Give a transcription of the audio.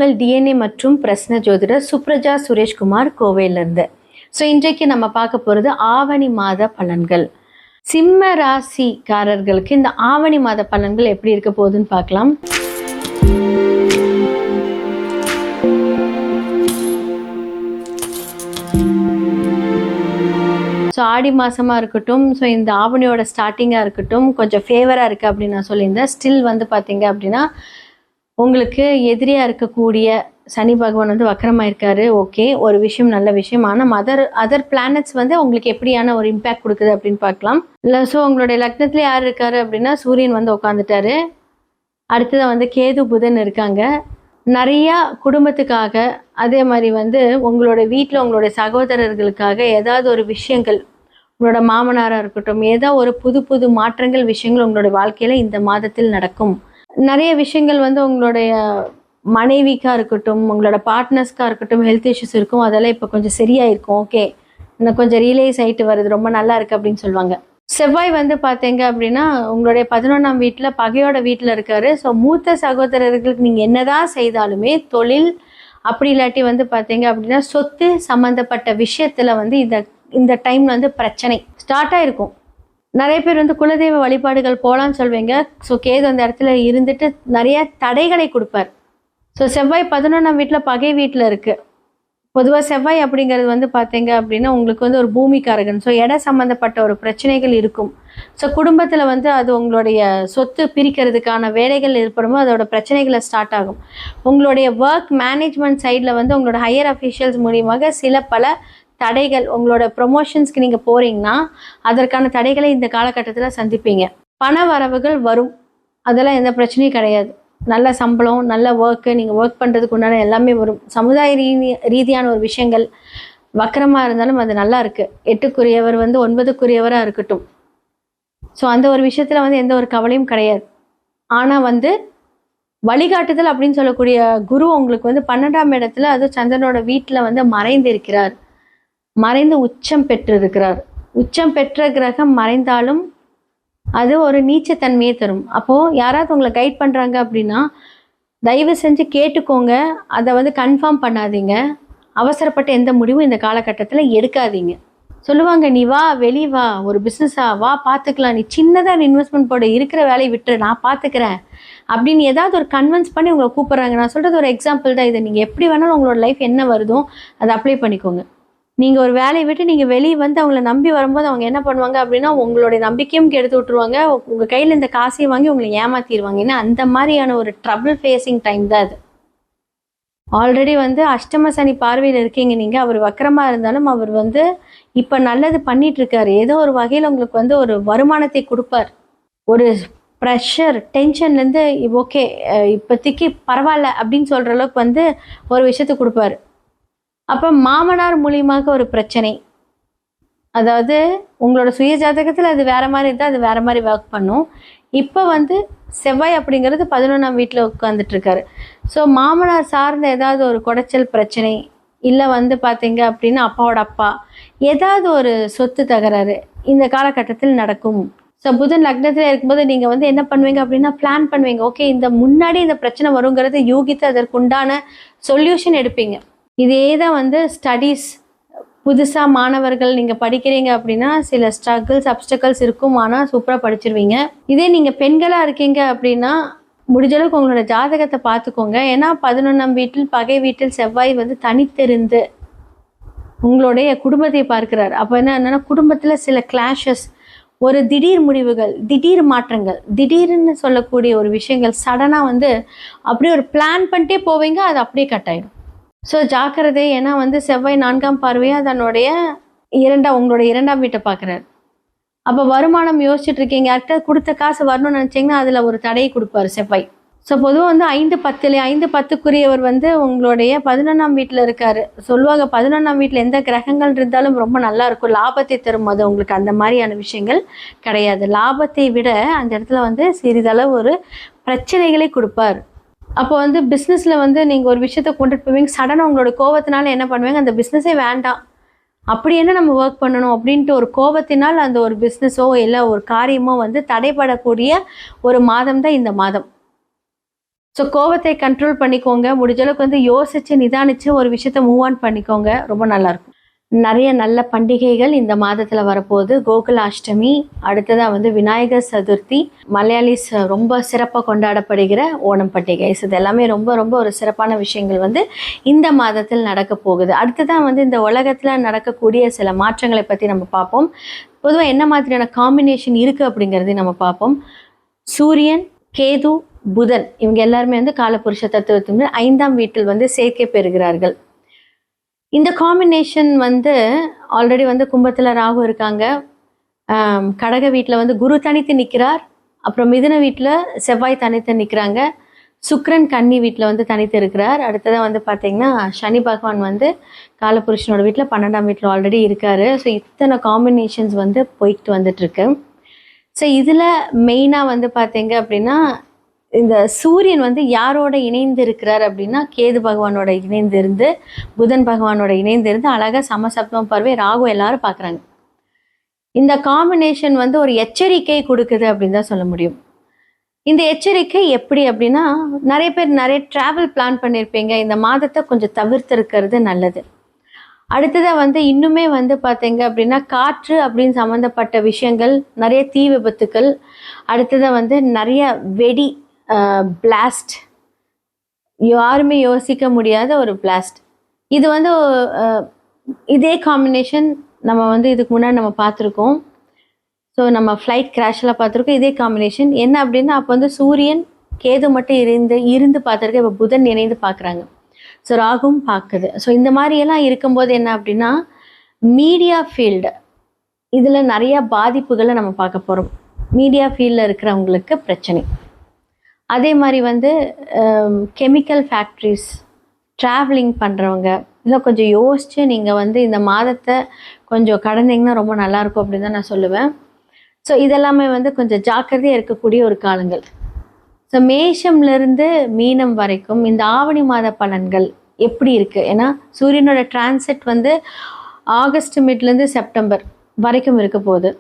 உங்கள் டிஎன்ஏ மற்றும் பிரஸ்ன ஜோதிடர் சுப்ரஜா சுரேஷ்குமார் கோவையிலிருந்து. இன்றைக்கு நம்ம பார்க்க போகிறது ஆவணி மாத பலன்கள். சிம்ம ராசிக்காரர்களுக்கு இந்த ஆவணி மாத பலன்கள் எப்படி இருக்க போகுதுன்னு பார்க்கலாம். ஆடி மாதமாக இருக்கட்டும், இந்த ஆவணியோட ஸ்டார்டிங்காக இருக்கட்டும், கொஞ்சம் ஃபேவராக இருக்குது அப்படின்னு நான் சொல்லியிருந்தேன். ஸ்டில் பார்த்தீங்க அப்படின்னா உங்களுக்கு எதிரியாக இருக்கக்கூடிய சனி பகவான் வக்கரமாக இருக்காரு. ஓகே, ஒரு விஷயம் நல்ல விஷயம். ஆனால் அதர் பிளானட்ஸ் உங்களுக்கு எப்படியான ஒரு இம்பேக்ட் கொடுக்குது அப்படின்னு பார்க்கலாம். இல்லை, உங்களுடைய லக்னத்தில் யார் இருக்காரு அப்படின்னா சூரியன் உட்காந்துட்டாரு. அடுத்தது கேது புதன் இருக்காங்க. நிறையா குடும்பத்துக்காக, அதே மாதிரி உங்களோட வீட்டில் உங்களுடைய சகோதரர்களுக்காக ஏதாவது ஒரு விஷயங்கள், உங்களோட மாமனாராக இருக்கட்டும், ஏதோ ஒரு புது மாற்றங்கள் விஷயங்கள் உங்களுடைய வாழ்க்கையில் இந்த மாதத்தில் நடக்கும். நிறைய விஷயங்கள் உங்களுடைய மனைவிக்காக இருக்கட்டும், உங்களோட பார்ட்னர்ஸ்க்காக இருக்கட்டும், ஹெல்த் இஷ்யூஸ் இருக்கும். அதெல்லாம் இப்போ கொஞ்சம் சரியாக இருக்கும். ஓகே, இன்னும் கொஞ்சம் ரியலைஸ் ஆகிட்டு வருது, ரொம்ப நல்லா இருக்குது அப்படின்னு சொல்லுவாங்க. செவ்வாய் பார்த்தீங்க அப்படின்னா உங்களுடைய 11ஆம் வீட்டில் பகையோட வீட்டில் இருக்காரு. மூத்த சகோதரர்களுக்கு நீங்கள் என்னதான் செய்தாலுமே தொழில், அப்படி இல்லாட்டி பார்த்தீங்க அப்படின்னா சொத்து சம்மந்தப்பட்ட விஷயத்தில் இந்த டைம் பிரச்சனை ஸ்டார்ட் ஆகிருக்கும். நிறைய பேர் குலதெய்வ வழிபாடுகள் போகலான்னு சொல்வீங்க. கேது அந்த இடத்துல இருந்துட்டு நிறைய தடைகளை கொடுப்பார். செவ்வாய் 11ஆம் வீட்டில் பகை வீட்டில் இருக்குது. பொதுவாக செவ்வாய் அப்படிங்கிறது பார்த்தீங்க அப்படின்னா உங்களுக்கு ஒரு பூமிக்காரகன். இட சம்மந்தப்பட்ட ஒரு பிரச்சனைகள் இருக்கும். குடும்பத்தில் அது உங்களுடைய சொத்து பிரிக்கிறதுக்கான வேலைகள் ஏற்படும்போது அதோட பிரச்சனைகளை ஸ்டார்ட் ஆகும். உங்களுடைய ஒர்க் மேனேஜ்மெண்ட் சைடில் உங்களோட ஹையர் அஃபீஷியல்ஸ் மூலியமாக சில பல தடைகள், உங்களோட ப்ரொமோஷன்ஸ்க்கு நீங்கள் போகிறீங்கன்னா அதற்கான தடைகளை இந்த காலகட்டத்தில் சந்திப்பீங்க. பண வரவுகள் வரும், அதெல்லாம் எந்த பிரச்சனையும் கிடையாது. நல்ல சம்பளம், நல்ல ஒர்க்கு, நீங்கள் ஒர்க் பண்ணுறதுக்கு உண்டான எல்லாமே வரும். சமுதாய ரீதியான ஒரு விஷயங்கள் வக்கரமாக இருந்தாலும் அது நல்லா இருக்குது. 8க்குரியவர் 9க்குரியவராக இருக்கட்டும். அந்த ஒரு விஷயத்தில் எந்த ஒரு கவலையும் கிடையாது. ஆனால் வழிகாட்டுதல் அப்படின்னு சொல்லக்கூடிய குரு உங்களுக்கு 12ஆம் இடத்துல, அது சந்திரனோட வீட்டில் மறைந்து இருக்கிறார். மறைந்து உச்சம் பெற்றிருக்கிறார். உச்சம் பெற்ற கிரகம் மறைந்தாலும் அது ஒரு நீச்சத்தன்மையை தரும். அப்போது யாராவது உங்களை கைட் பண்ணுறாங்க அப்படின்னா தயவு செஞ்சு கேட்டுக்கோங்க. அதை கன்ஃபார்ம் பண்ணாதீங்க. அவசரப்பட்ட எந்த முடிவும் இந்த காலகட்டத்தில் எடுக்காதீங்க. சொல்லுவாங்க, நீ வா, வெளி வா, ஒரு பிஸ்னஸாக வா, பார்த்துக்கலாம், நீ சின்னதாக இன்வெஸ்ட்மெண்ட் போட, இருக்கிற வேலையை விட்டுரு, நான் பார்த்துக்கிறேன் அப்படின்னு ஏதாவது ஒரு கன்வின்ஸ் பண்ணி உங்களை கூப்பிட்றாங்க. நான் சொல்கிறது ஒரு எக்ஸாம்பிள் தான். இதை நீங்கள் எப்படி வேணாலும் உங்களோட லைஃப் என்ன வருதோ அதை அப்ளை பண்ணிக்கோங்க. நீங்கள் ஒரு வேலையை விட்டு நீங்கள் வெளியே அவங்கள நம்பி வரும்போது அவங்க என்ன பண்ணுவாங்க அப்படின்னா உங்களுடைய நம்பிக்கையும் கெடுத்து விட்டுருவாங்க. உங்கள் கையில் இந்த காசையை வாங்கி உங்களை ஏமாற்றிடுவாங்க. ஏன்னா அந்த மாதிரியான ஒரு ட்ரபிள் ஃபேஸிங் டைம் தான் அது. ஆல்ரெடி அஷ்டம சனி பார்வையில் இருக்கீங்க நீங்கள். அவர் வக்கரமாக இருந்தாலும் அவர் இப்போ நல்லது பண்ணிகிட்ருக்காரு. ஏதோ ஒரு வகையில் உங்களுக்கு ஒரு வருமானத்தை கொடுப்பார். ஒரு ப்ரெஷர், டென்ஷன்லேருந்து ஓகே இப்போதைக்கு பரவாயில்ல அப்படின்னு சொல்கிற அளவுக்கு ஒரு விஷயத்தை கொடுப்பாரு. அப்போ மாமனார் மூலியமாக ஒரு பிரச்சனை, அதாவது உங்களோட சுய ஜாதகத்தில் அது வேறு மாதிரி இருந்தால் அது வேறு மாதிரி ஒர்க் பண்ணும். இப்போ செவ்வாய் அப்படிங்கிறது 11ஆம் வீட்டில் உட்காந்துட்ருக்காரு. மாமனார் சார்ந்த ஏதாவது ஒரு குடைச்சல் பிரச்சனை, இல்லை பார்த்தீங்க அப்படின்னா அப்பாவோட அப்பா ஏதாவது ஒரு சொத்து தகராறு இந்த காலகட்டத்தில் நடக்கும். புதன் லக்னத்தில் இருக்கும்போது நீங்கள் என்ன பண்ணுவீங்க அப்படின்னா பிளான் பண்ணுவீங்க. ஓகே, முன்னாடி இந்த பிரச்சனை வருங்கிறது யூகித்து அதற்குண்டான சொல்யூஷன் எடுப்பீங்க. இதே தான் ஸ்டடீஸ். புதுசாக மாணவர்கள் நீங்கள் படிக்கிறீங்க அப்படின்னா சில ஸ்ட்ரகிள்ஸ், அப்டக்கல்ஸ் இருக்கும். ஆனால் சூப்பராக படிச்சிருவீங்க. இதே நீங்கள் பெண்களாக இருக்கீங்க அப்படின்னா முடிஞ்சளவுக்கு உங்களோட ஜாதகத்தை பார்த்துக்கோங்க. ஏன்னா 11ஆம் வீட்டில் பகை வீட்டில் செவ்வாய் தனித்திருந்து உங்களுடைய குடும்பத்தை பார்க்கிறார். அப்போ என்னன்னா குடும்பத்தில் சில கிளாஷஸ், ஒரு திடீர் முடிவுகள், திடீர் மாற்றங்கள், திடீர்னு சொல்லக்கூடிய ஒரு விஷயங்கள் சடனாக அப்படியே ஒரு பிளான் பண்ணிட்டே போவீங்க, அது அப்படியே கட் ஆகிடும். ஜாக்கிரதை. ஏன்னா செவ்வாய் 4ஆம் பார்வையாக தன்னுடைய உங்களோட 2ஆம் வீட்டை பார்க்குறாரு. அப்போ வருமானம் யோசிச்சுட்டு இருக்கீங்க, யார்கிட்ட கொடுத்த காசு வரணும்னு நினச்சிங்கன்னா அதில் ஒரு தடையை கொடுப்பாரு செவ்வாய். பொதுவாக 5-10க்குரியவர் உங்களுடைய 11ஆம் வீட்டில் இருக்காரு. சொல்லுவாங்க 11ஆம் வீட்டில் எந்த கிரகங்கள் இருந்தாலும் ரொம்ப நல்லா இருக்கும், லாபத்தை தரும். அது உங்களுக்கு அந்த மாதிரியான விஷயங்கள் கிடையாது. லாபத்தை விட அந்த இடத்துல சிறிதளவு ஒரு பிரச்சனைகளை கொடுப்பார். அப்போ பிஸ்னஸில் நீங்கள் ஒரு விஷயத்தை கொண்டுட்டு போவீங்க. சடனாக உங்களோட கோபத்தினால என்ன பண்ணுவீங்க, அந்த பிஸ்னஸே வேண்டாம், அப்படி என்ன நம்ம ஒர்க் பண்ணணும் அப்படின்ட்டு ஒரு கோபத்தினால் அந்த ஒரு பிஸ்னஸோ இல்லை ஒரு காரியமோ தடைபடக்கூடிய ஒரு மாதம் தான் இந்த மாதம். ஸோ கோவத்தை கண்ட்ரோல் பண்ணிக்கோங்க. முடிஞ்ச அளவுக்கு வந்து யோசிச்சு நிதானிச்சு ஒரு விஷயத்த மூவ் ஆன் பண்ணிக்கோங்க. ரொம்ப நல்லாயிருக்கும். நிறைய நல்ல பண்டிகைகள் இந்த மாதத்தில் வரப்போகுது. கோகுலாஷ்டமி, அடுத்ததாக வந்து விநாயகர் சதுர்த்தி, மலையாளிஸ் ரொம்ப சிறப்பாக கொண்டாடப்படுகிற ஓணம் பண்டிகை. ஸோ இது எல்லாமே ரொம்ப ரொம்ப ஒரு சிறப்பான விஷயங்கள் வந்து இந்த மாதத்தில் நடக்க போகுது. அடுத்ததான் வந்து இந்த உலகத்தில் நடக்கக்கூடிய சில மாற்றங்களை பற்றி நம்ம பார்ப்போம். பொதுவாக என்ன மாதிரியான காம்பினேஷன் இருக்குது அப்படிங்கிறதையும் நம்ம பார்ப்போம். சூரியன், கேது, புதன் இவங்க எல்லாருமே வந்து காலபுருஷ தத்துவத்தின் 5ஆம் வீட்டில் வந்து சேர்க்கை பெறுகிறார்கள். இந்த காம்பினேஷன் வந்து ஆல்ரெடி வந்து கும்பத்தில் ராகு இருக்காங்க, கடக வீட்டில் வந்து குரு தனித்து நிற்கிறார், அப்புறம் மிதுன வீட்டில் செவ்வாய் தனித்து நிற்கிறாங்க, சுக்கிரன் கன்னி வீட்டில் வந்து தனித்து இருக்கிறார். அடுத்ததாக வந்து பார்த்திங்கன்னா சனி பகவான் வந்து காலபுருஷனோட வீட்டில் 12ஆம் வீட்டில் ஆல்ரெடி இருக்கார். ஸோ இத்தனை காம்பினேஷன்ஸ் வந்து போய்கிட்டு வந்துட்டுருக்கு. ஸோ இதில் மெயினாக வந்து பார்த்தீங்க அப்படின்னா இந்த சூரியன் வந்து யாரோட இணைந்து இருக்கிறார் அப்படின்னா கேது பகவானோட இணைந்திருந்து, புதன் பகவானோட இணைந்திருந்து அழகாக சமசப்தம பார்வை ராகு எல்லாரும் பார்க்குறாங்க. இந்த காம்பினேஷன் வந்து ஒரு எச்சரிக்கை கொடுக்குது அப்படின்னு தான் சொல்ல முடியும். இந்த எச்சரிக்கை எப்படி அப்படின்னா, நிறைய பேர் நிறைய ட்ராவல் பிளான் பண்ணியிருப்பீங்க. இந்த மாதத்தை கொஞ்சம் தவிர்த்திருக்கிறது நல்லது. அடுத்ததாக வந்து இன்னுமே வந்து பார்த்தீங்க அப்படின்னா காற்று அப்படின்னு சம்மந்தப்பட்ட விஷயங்கள், நிறைய தீ விபத்துக்கள், அடுத்ததாக வந்து நிறைய வெடி பிளாஸ்ட், யாருமே யோசிக்க முடியாத ஒரு பிளாஸ்ட். இது வந்து இதே காம்பினேஷன் நம்ம வந்து இதுக்கு முன்னாடி நம்ம பார்த்துருக்கோம். ஸோ நம்ம ஃப்ளைட் கிராஷெலாம் பார்த்துருக்கோம். இதே காம்பினேஷன் என்ன அப்படின்னா, அப்போ வந்து சூரியன் கேது மட்டும் இருந்து பார்த்துருக்கேன். இப்போ புதன் இணைந்து பார்க்குறாங்க. ஸோ ராகும் பார்க்குது. ஸோ இந்த மாதிரியெல்லாம் இருக்கும்போது என்ன அப்படின்னா, மீடியா ஃபீல்டு இதில் நிறையா பாதிப்புகளை நம்ம பார்க்க போகிறோம். மீடியா ஃபீல்டில் இருக்கிறவங்களுக்கு பிரச்சனை. அதே மாதிரி வந்து கெமிக்கல் ஃபேக்ட்ரிஸ், ட்ராவலிங் பண்ணுறவங்க இதெல்லாம் கொஞ்சம் யோசித்து நீங்கள் வந்து இந்த மாதத்தை கொஞ்சம் கடந்தீங்கன்னா ரொம்ப நல்லாயிருக்கும் அப்படின்னு தான் நான் சொல்லுவேன். ஸோ இதெல்லாமே வந்து கொஞ்சம் ஜாக்கிரதையாக இருக்கக்கூடிய ஒரு காலங்கள். ஸோ மேஷம்லேருந்து மீனம் வரைக்கும் இந்த ஆவணி மாத பலன்கள் எப்படி இருக்குது? ஏன்னா சூரியனோட டிரான்சிட் வந்து ஆகஸ்ட் மிட்லேருந்து செப்டம்பர் வரைக்கும் இருக்க போகுது.